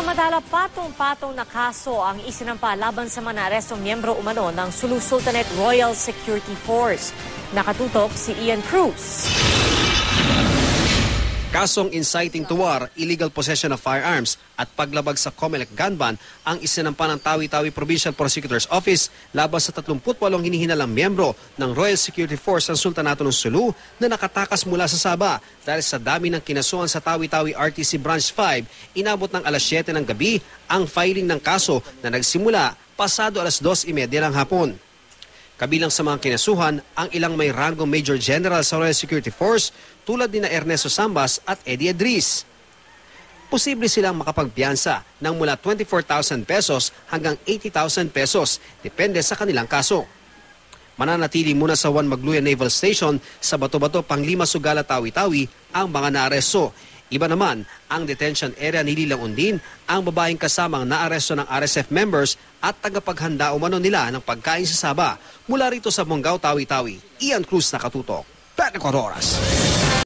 Samantala, patong-patong na kaso ang isinampa laban sa mga naarestong miyembro umano ng Sulu Sultanate Royal Security Force. Nakatutok si Ian Cruz. Kasong inciting to war, illegal possession of firearms at paglabag sa COMELEC gun ban ang isinampa ng Tawi-Tawi Provincial Prosecutor's Office laban sa 38 hinihinalang miyembro ng Royal Security Force ng Sultanato ng Sulu na nakatakas mula sa Sabah. Dahil sa dami ng kinasuhan sa Tawi-Tawi RTC Branch 5, inabot ng alas 7 ng gabi ang filing ng kaso na nagsimula pasado alas 2:30 ng hapon. Kabilang sa mga kinasuhan ang ilang may rangong Major General sa Royal Security Force tulad ni na Ernesto Sambas at Eddie Edris. Posible silang makapagpiyansa ng mula 24,000 pesos hanggang 80,000 pesos, depende sa kanilang kaso. Mananatili muna sa Juan Magluya Naval Station sa Bato-Bato, Panglima, Sugala, Tawi-Tawi ang mga naaresto. Iba naman ang detention area ni Lilang Undin, ang babaeng kasamang naaresto ng RSF members at tagapaghanda umano nila ng pagkain sa Sabah. Mula rito sa Bonggao, Tawi-Tawi, Ian Cruz, nakatutok. 24 Oras.